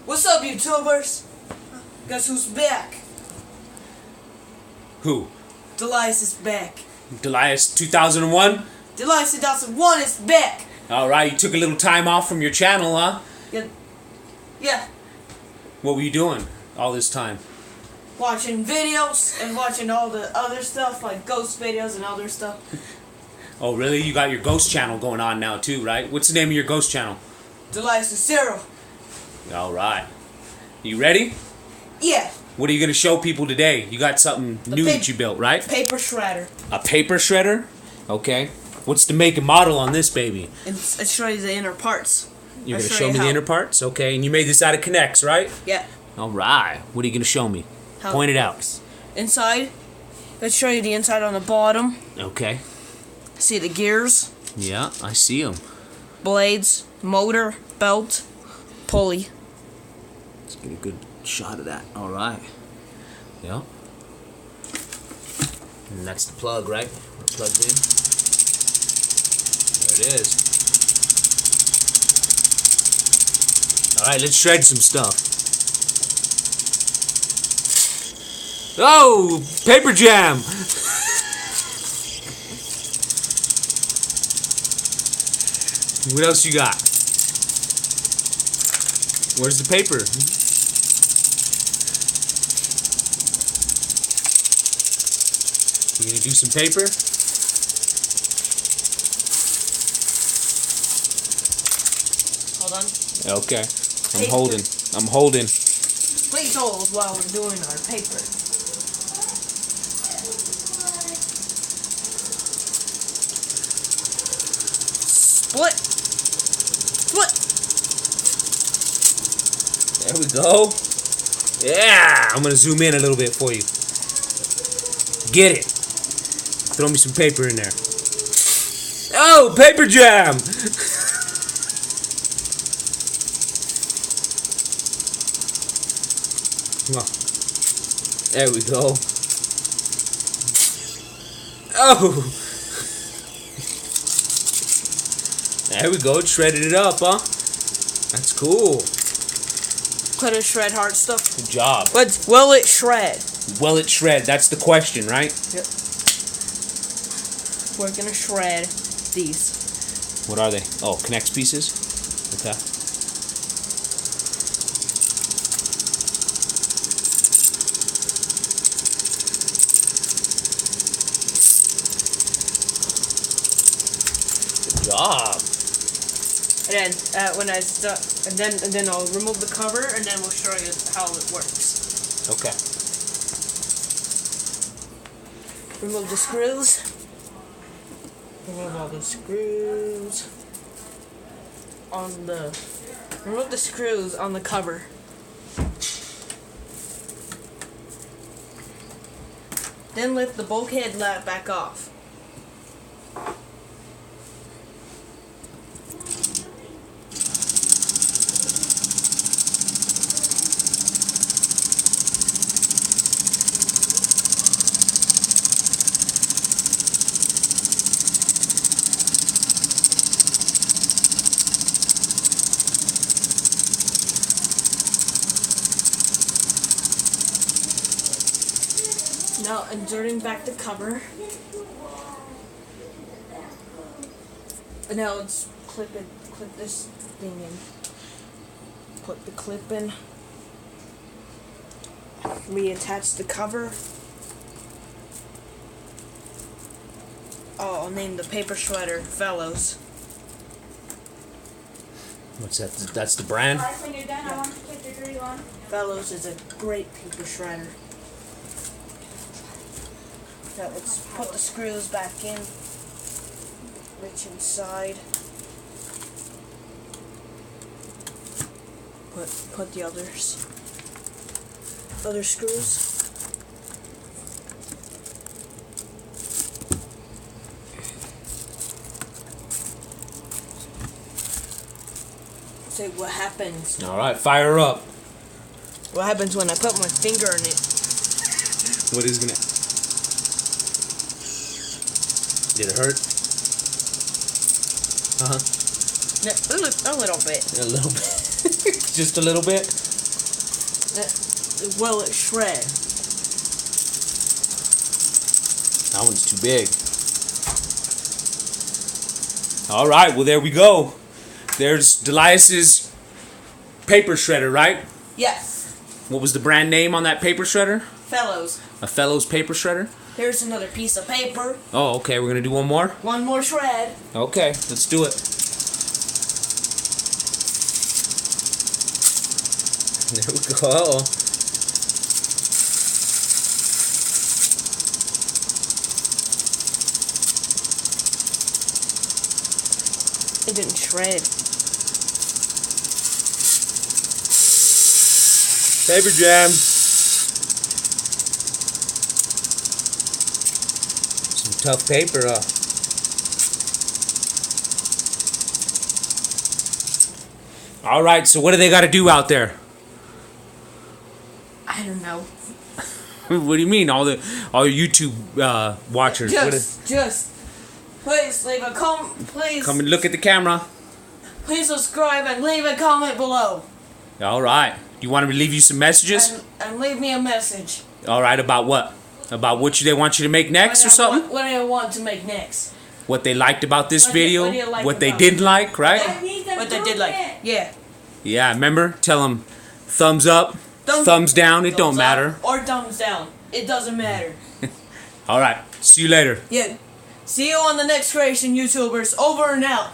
What's up, YouTubers? Guess who's back? Who? Delias is back. Delias 2001? Delias 2001 is back! Alright, you took a little time off from your channel, huh? Yeah. What were you doing all this time? Watching videos and watching all the other stuff, like ghost videos and other stuff. Oh, really? You got your ghost channel going on now, too, right? What's the name of your ghost channel? Delias is Zero. Alright. You ready? Yeah. What are you going to show people today? You got something new that you built, right? Paper shredder. A paper shredder? Okay. What's the make and model on this baby? It shows you the inner parts. You're going to show me the inner parts? Okay. And you made this out of Connects, right? Yeah. Alright. What are you going to show me? Point it out. Inside. Let's show you the inside on the bottom. Okay. See the gears? Yeah, I see them. Blades, motor, belt, pulley. Let's get a good shot of that. Alright. Yeah. And that's the plug, right? We're plugged in. There it is. Alright, let's shred some stuff. Oh! Paper jam! What else you got? Where's the paper? You gonna do some paper? Hold on. Okay. I'm holding. Please hold while we're doing our paper. Split. Split. There we go. Yeah! I'm gonna zoom in a little bit for you. Get it. Throw me some paper in there. Oh, paper jam! Come on. There we go. Oh! There we go. Shredded it up, huh? That's cool. Could it shred hard stuff? Good job. But will it shred? Will it shred? That's the question, right? Yep. We're gonna shred these. What are they? Oh, Connects pieces? Okay. Good job. And then when I start, and then I'll remove the cover, and then we'll show you how it works. Okay. Remove the screws. Remove all the screws on the. Remove the screws on the cover. Then lift the bulkhead back off. Now inserting back the cover. And now let's clip this thing in. Put the clip in. Reattach the cover. Oh, I'll name the paper shredder Fellows. What's that? That's the brand? When you're done, I want you to put your glue on. Fellows is a great paper shredder. Now let's put the screws back in. Reach inside. Put the other screws. Say what happens. All right, fire up. What happens when I put my finger in it? What is gonna? Did it hurt? A little bit. A little bit. Just a little bit? Will it shred? That one's too big. All right, well there we go. There's Delias's paper shredder, right? Yes. What was the brand name on that paper shredder? Fellows. A Fellows paper shredder? Here's another piece of paper. Oh, okay, we're gonna do one more? One more shred. Okay, let's do it. There we go. It didn't shred. Paper jam. Some tough paper, All right, so what do they got to do out there? I don't know. What do you mean, all your YouTube watchers? Just, please leave a please. Come and look at the camera. Please subscribe and leave a comment below. All right. You want me to leave you some messages? And leave me a message. All right, about what? About what they want you to make next or something? What I want to make next. What they liked about this video? What do you like what they about didn't like, right? What they did like. Yeah. Yeah, remember? Tell them thumbs up, thumbs down, it don't matter. Or thumbs down. It doesn't matter. All right. See you later. Yeah. See you on the next creation, YouTubers. Over and out.